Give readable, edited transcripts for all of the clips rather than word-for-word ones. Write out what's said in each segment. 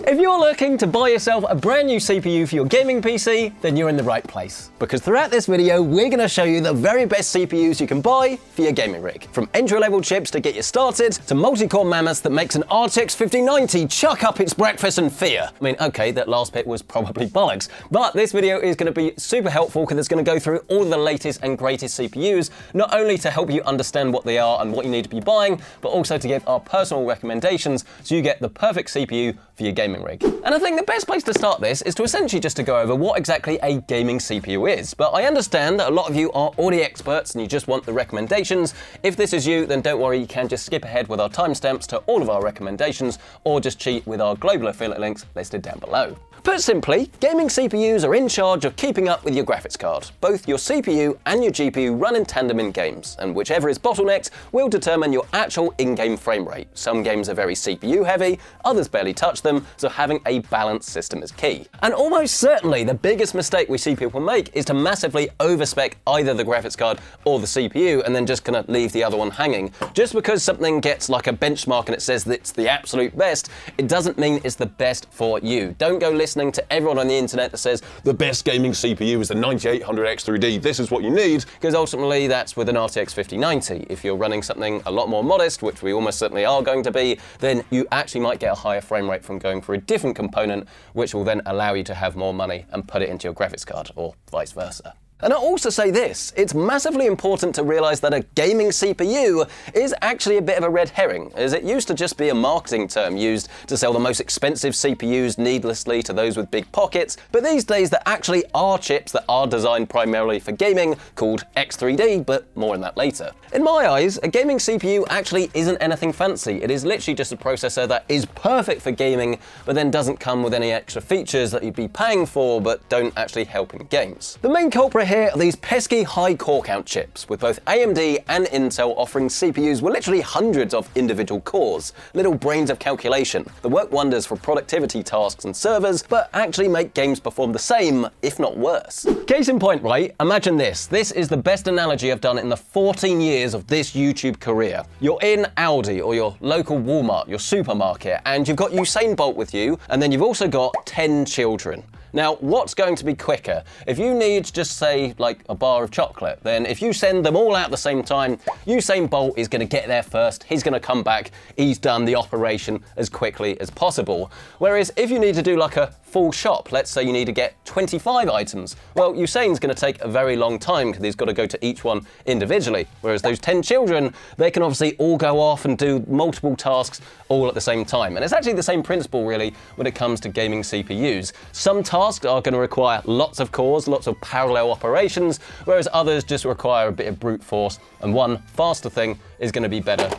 If you're looking to buy yourself a brand new CPU for your gaming PC, then you're in the right place. Because throughout this video, we're going to show you the very best CPUs you can buy for your gaming rig. From entry-level chips to get you started, to multi-core mammoths that makes an RTX 5090 chuck up its breakfast in fear. I mean, okay, that last bit was probably bollocks, but this video is going to be super helpful because it's going to go through all the latest and greatest CPUs, not only to help you understand what they are and what you need to be buying, but also to give our personal recommendations so you get the perfect CPU for your gaming rig. And I think the best place to start this is to essentially just to go over what exactly a gaming CPU is. But I understand that a lot of you are audio experts and you just want the recommendations. If this is you, then don't worry, you can just skip ahead with our timestamps to all of our recommendations, or just cheat with our global affiliate links listed down below. Put simply, gaming CPUs are in charge of keeping up with your graphics card. Both your CPU and your GPU run in tandem in games, and whichever is bottlenecked will determine your actual in-game frame rate. Some games are very CPU heavy, others barely touch them, so having a balanced system is key. And almost certainly the biggest mistake we see people make is to massively overspec either the graphics card or the CPU and then just kind of leave the other one hanging. Just because something gets like a benchmark and it says that it's the absolute best, it doesn't mean it's the best for you. Don't go listening to everyone on the internet that says the best gaming CPU is the 9800X3D, this is what you need, because ultimately that's with an RTX 5090. If you're running something a lot more modest, which we almost certainly are going to be, then you actually might get a higher frame rate from going for a different component, which will then allow you to have more money and put it into your graphics card, or vice versa. And I'll also say this, it's massively important to realize that a gaming CPU is actually a bit of a red herring, as it used to just be a marketing term used to sell the most expensive CPUs needlessly to those with big pockets, but these days there actually are chips that are designed primarily for gaming called X3D, but more on that later. In my eyes, a gaming CPU actually isn't anything fancy. It is literally just a processor that is perfect for gaming, but then doesn't come with any extra features that you'd be paying for, but don't actually help in games. The main culprit here are these pesky high core count chips, with both AMD and Intel offering CPUs with literally hundreds of individual cores, little brains of calculation, that work wonders for productivity tasks and servers, but actually make games perform the same, if not worse. Case in point, right? Imagine this. This is the best analogy I've done in the 14 years of this YouTube career. You're in Aldi or your local Walmart, your supermarket, and you've got Usain Bolt with you, and then you've also got 10 children. Now, what's going to be quicker? If you need, just say, like a bar of chocolate, then if you send them all out at the same time, Usain Bolt is going to get there first, he's going to come back, he's done the operation as quickly as possible. Whereas if you need to do like a full shop, let's say you need to get 25 items, well, Usain's going to take a very long time because he's got to go to each one individually. Whereas those 10 children, they can obviously all go off and do multiple tasks all at the same time. And it's actually the same principle really when it comes to gaming CPUs. Some tasks are going to require lots of cores, lots of parallel operations, whereas others just require a bit of brute force, and one faster thing is going to be better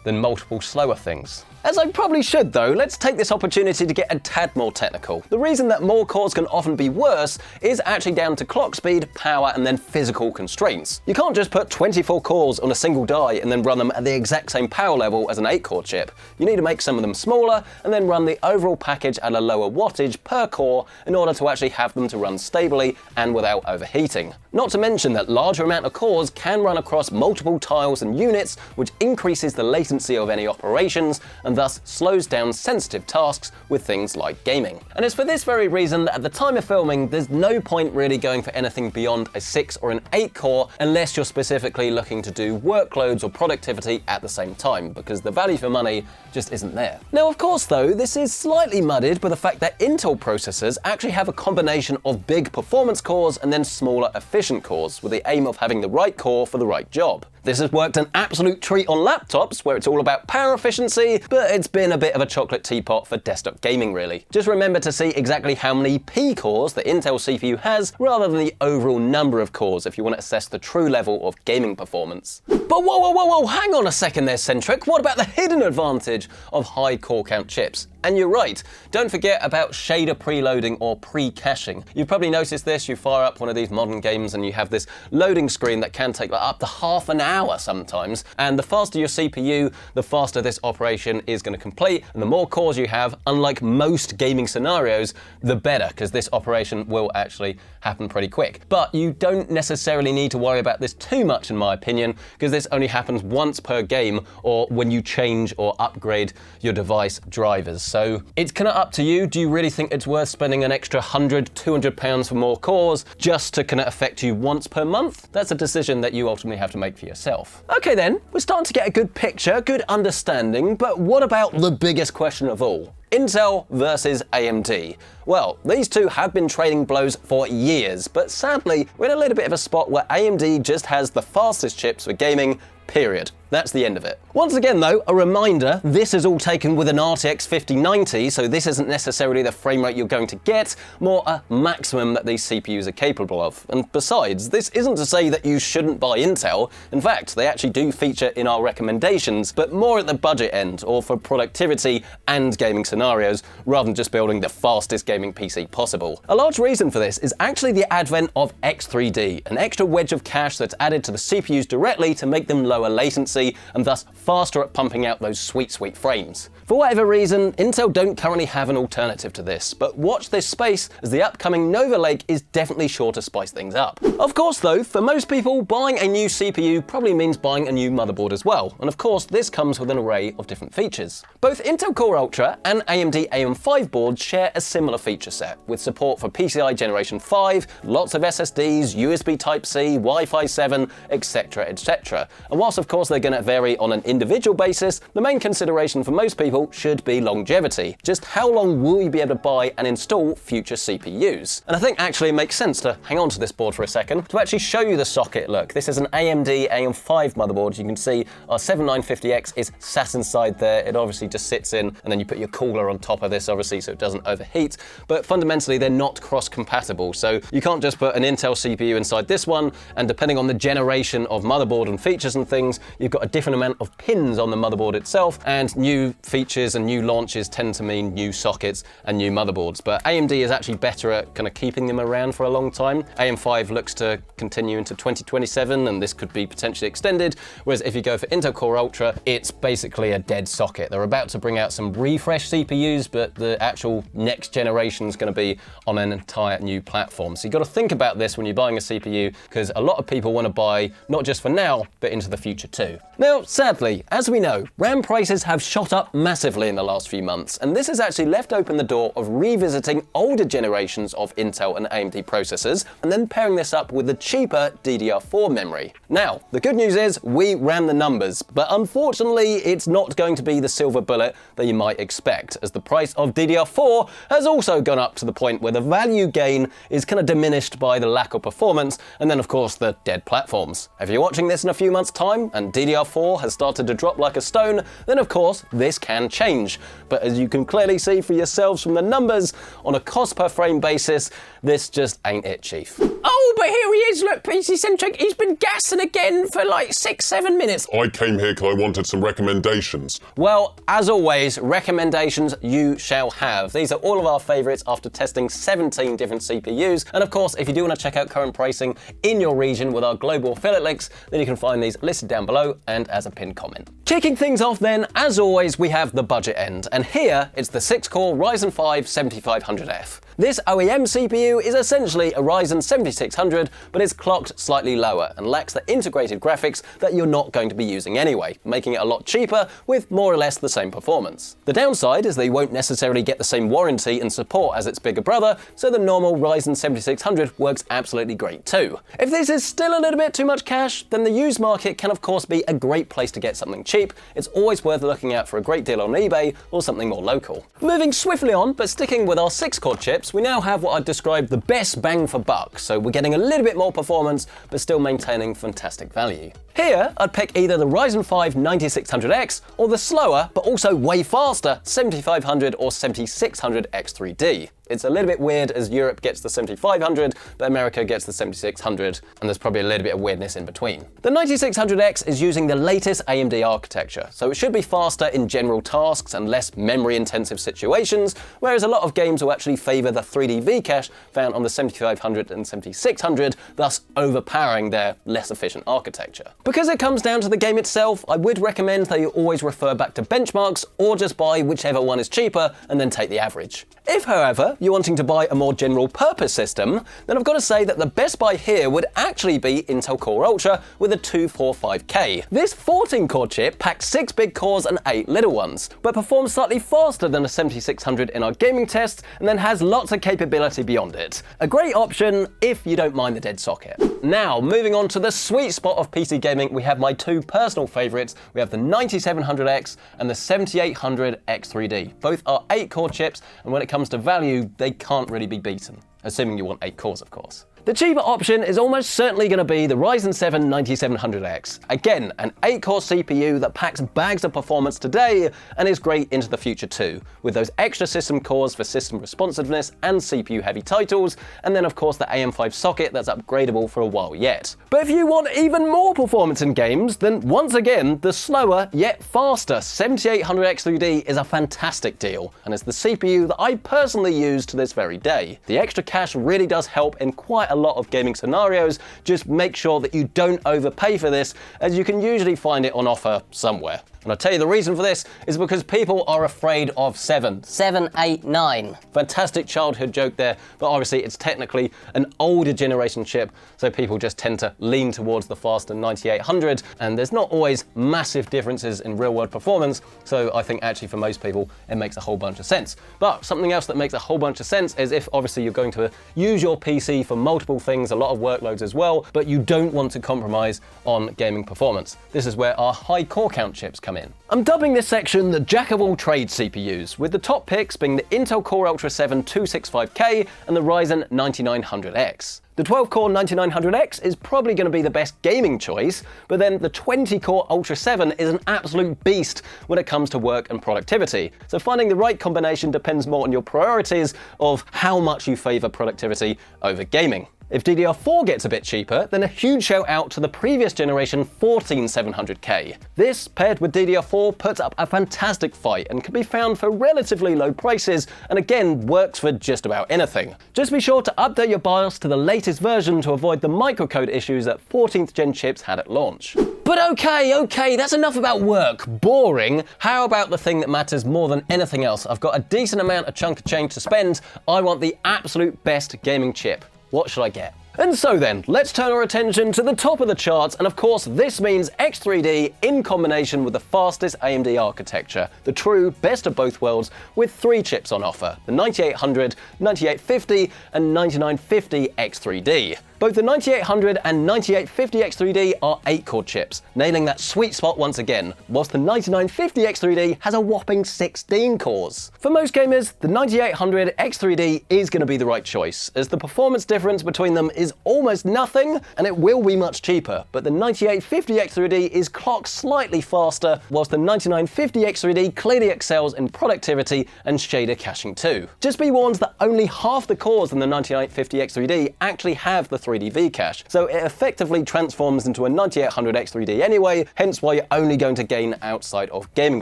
than multiple slower things. As I probably should though, let's take this opportunity to get a tad more technical. The reason that more cores can often be worse is actually down to clock speed, power, and then physical constraints. You can't just put 24 cores on a single die and then run them at the exact same power level as an 8-core chip. You need to make some of them smaller and then run the overall package at a lower wattage per core in order to actually have them to run stably and without overheating. Not to mention that larger amount of cores can run across multiple tiles and units, which increases the latency of any operations and thus slows down sensitive tasks with things like gaming. And it's for this very reason that at the time of filming, there's no point really going for anything beyond a 6 or an 8 core unless you're specifically looking to do workloads or productivity at the same time, because the value for money just isn't there. Now, of course though, this is slightly muddied by the fact that Intel processors actually have a combination of big performance cores and then smaller efficient cores, with the aim of having the right core for the right job. This has worked an absolute treat on laptops, where it's all about power efficiency, but it's been a bit of a chocolate teapot for desktop gaming really. Just remember to see exactly how many P cores the Intel CPU has, rather than the overall number of cores if you want to assess the true level of gaming performance. But whoa, hang on a second there, Centric, what about the hidden advantage of high core count chips? And you're right, don't forget about shader preloading or pre-caching. You've probably noticed this, you fire up one of these modern games and you have this loading screen that can take like up to half an hour sometimes, and the faster your CPU, the faster this operation is going to complete, and the more cores you have, unlike most gaming scenarios, the better, because this operation will actually happen pretty quick. But you don't necessarily need to worry about this too much in my opinion, because this only happens once per game or when you change or upgrade your device drivers. So it's kind of up to you. Do you really think it's worth spending an extra £100–200 for more cores just to kind of affect you once per month? That's a decision that you ultimately have to make for yourself. Okay then, we're starting to get a good picture, good understanding, but what about the biggest question of all? Intel versus AMD. Well, these two have been trading blows for years, but sadly, we're in a little bit of a spot where AMD just has the fastest chips for gaming, period. That's the end of it. Once again though, a reminder, this is all taken with an RTX 5090, so this isn't necessarily the frame rate you're going to get, more a maximum that these CPUs are capable of. And besides, this isn't to say that you shouldn't buy Intel. In fact, they actually do feature in our recommendations, but more at the budget end, or for productivity and gaming scenarios, rather than just building the fastest gaming PC possible. A large reason for this is actually the advent of X3D, an extra wedge of cache that's added to the CPUs directly to make them lower latency and thus faster at pumping out those sweet frames. For whatever reason, Intel don't currently have an alternative to this, but watch this space as the upcoming Nova Lake is definitely sure to spice things up. Of course though, for most people, buying a new CPU probably means buying a new motherboard as well, and of course this comes with an array of different features. Both Intel Core Ultra and AMD AM5 boards share a similar feature set, with support for PCI Generation 5, lots of SSDs, USB Type-C, Wi-Fi 7, etc, etc. And whilst of course they're going to vary on an individual basis, the main consideration for most people should be longevity. Just how long will you be able to buy and install future CPUs? And I think actually it makes sense to hang on to this board for a second to actually show you the socket. Look, this is an AMD AM5 motherboard. You can see our 7950X is sat inside there. It obviously just sits in, and then you put your cooler on top of this, obviously, so it doesn't overheat. But fundamentally, they're not cross-compatible. So you can't just put an Intel CPU inside this one, and depending on the generation of motherboard and features and things, you've got a different amount of pins on the motherboard itself, and new features and new launches tend to mean new sockets and new motherboards. But AMD is actually better at kind of keeping them around for a long time. AM5 looks to continue into 2027, and this could be potentially extended, whereas if you go for Intel Core Ultra, it's basically a dead socket. They're about to bring out some refresh CPUs, but the actual next generation is going to be on an entire new platform. So you've got to think about this when you're buying a CPU, because a lot of people want to buy not just for now, but into the future too. Now, sadly, as we know, RAM prices have shot up massively in the last few months, and this has actually left open the door of revisiting older generations of Intel and AMD processors, and then pairing this up with the cheaper DDR4 memory. Now, the good news is we ran the numbers, but unfortunately, it's not going to be the silver bullet that you might expect, as the price of DDR4 has also gone up to the point where the value gain is kind of diminished by the lack of performance, and then of course the dead platforms. If you're watching this in a few months' time and DDR4 has started to drop like a stone, then of course this can change. But as you can clearly see for yourselves from the numbers, on a cost per frame basis, this just ain't it, chief. Oh, but here he is, look, PC Centric, he's been gassing again for like 6–7 minutes. I came here because I wanted some recommendations. Well, as always, recommendations you shall have. These are all of our favourites after testing 17 different CPUs. And of course, if you do want to check out current pricing in your region with our global affiliate links, then you can find these listed down below and as a pinned comment. Kicking things off then, as always, we have the budget end. And here, it's the 6-core Ryzen 5 7500F. This OEM CPU is essentially a Ryzen 7600, but it's clocked slightly lower and lacks the integrated graphics that you're not going to be using anyway, making it a lot cheaper with more or less the same performance. The downside is that you won't necessarily get the same warranty and support as its bigger brother, so the normal Ryzen 7600 works absolutely great too. If this is still a little bit too much cash, then the used market can of course be a great place to get something cheap. It's always worth looking out for a great deal on eBay or something more local. Moving swiftly on, but sticking with our 6-core chips, we now have what I'd describe the best bang for buck, so we're getting a little bit more performance, but still maintaining fantastic value. Here, I'd pick either the Ryzen 5 9600X or the slower, but also way faster 7500 or 7600 X3D. It's a little bit weird as Europe gets the 7500, but America gets the 7600, and there's probably a little bit of weirdness in between. The 9600X is using the latest AMD architecture, so it should be faster in general tasks and less memory-intensive situations, whereas a lot of games will actually favour the 3D V-cache found on the 7500 and 7600, thus overpowering their less efficient architecture. Because it comes down to the game itself, I would recommend that you always refer back to benchmarks or just buy whichever one is cheaper and then take the average. If, however, you're wanting to buy a more general purpose system, then I've got to say that the best buy here would actually be Intel Core Ultra with a 245K. This 14-core chip packs 6 big cores and 8 little ones, but performs slightly faster than a 7600 in our gaming tests, and then has lots of capability beyond it. A great option if you don't mind the dead socket. Now, moving on to the sweet spot of PC gaming, we have my two personal favourites. We have the 9700X and the 7800X3D. Both are 8-core chips, and when it comes to value, they can't really be beaten. Assuming you want 8 cores, of course. The cheaper option is almost certainly going to be the Ryzen 7 9700X. Again, an 8-core CPU that packs bags of performance today and is great into the future too, with those extra system cores for system responsiveness and CPU-heavy titles, and then of course the AM5 socket that's upgradable for a while yet. But if you want even more performance in games, then once again, the slower yet faster 7800X3D is a fantastic deal, and it's the CPU that I personally use to this very day. The extra cache really does help in quite a lot of gaming scenarios. Just make sure that you don't overpay for this, as you can usually find it on offer somewhere. And I'll tell you the reason for this is because people are afraid of 7. 7, 8, 9. Fantastic childhood joke there, but obviously it's technically an older generation chip, so people just tend to lean towards the faster 9800, and there's not always massive differences in real-world performance, so I think actually for most people it makes a whole bunch of sense. But something else that makes a whole bunch of sense is if obviously you're going to use your PC for multiple things, a lot of workloads as well, but you don't want to compromise on gaming performance. This is where our high core count chips come in. I'm dubbing this section the jack of all trades CPUs, with the top picks being the Intel Core Ultra 7 265K and the Ryzen 9900X. The 12-core 9900X is probably going to be the best gaming choice, but then the 20-core Ultra 7 is an absolute beast when it comes to work and productivity. So finding the right combination depends more on your priorities of how much you favour productivity over gaming. If DDR4 gets a bit cheaper, then a huge shout out to the previous generation 14700K. This, paired with DDR4, puts up a fantastic fight and can be found for relatively low prices, and again works for just about anything. Just be sure to update your BIOS to the latest version to avoid the microcode issues that 14th gen chips had at launch. But okay, that's enough about work. Boring. How about the thing that matters more than anything else? I've got a decent amount of chunk of change to spend. I want the absolute best gaming chip. What should I get? And so then, let's turn our attention to the top of the charts, and of course this means X3D in combination with the fastest AMD architecture, the true best of both worlds, with 3 chips on offer, the 9800, 9850 and 9950 X3D. Both the 9800 and 9850 X3D are 8-core chips, nailing that sweet spot once again, whilst the 9950 X3D has a whopping 16 cores. For most gamers, the 9800 X3D is going to be the right choice, as the performance difference between them is almost nothing, and it will be much cheaper, but the 9850 X3D is clocked slightly faster, whilst the 9950 X3D clearly excels in productivity and shader caching too. Just be warned that only half the cores in the 9950 X3D actually have the 3D V-cache, so it effectively transforms into a 9800 X3D anyway, hence why you're only going to gain outside of gaming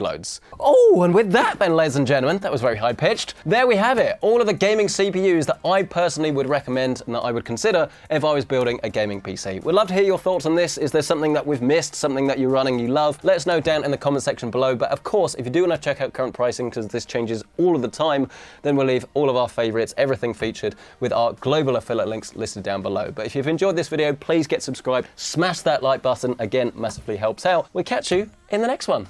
loads. Oh, and with that then, ladies and gentlemen, that was very high-pitched, there we have it, all of the gaming CPUs that I personally would recommend and that I would consider if I was building a gaming PC. We'd love to hear your thoughts on this. Is there something that we've missed, something that you're running you love? Let us know down in the comment section below, but of course, if you do want to check out current pricing, because this changes all of the time, then we'll leave all of our favourites, everything featured, with our global affiliate links listed down below. But if you've enjoyed this video, please get subscribed, smash that like button, again, massively helps out. We'll catch you in the next one.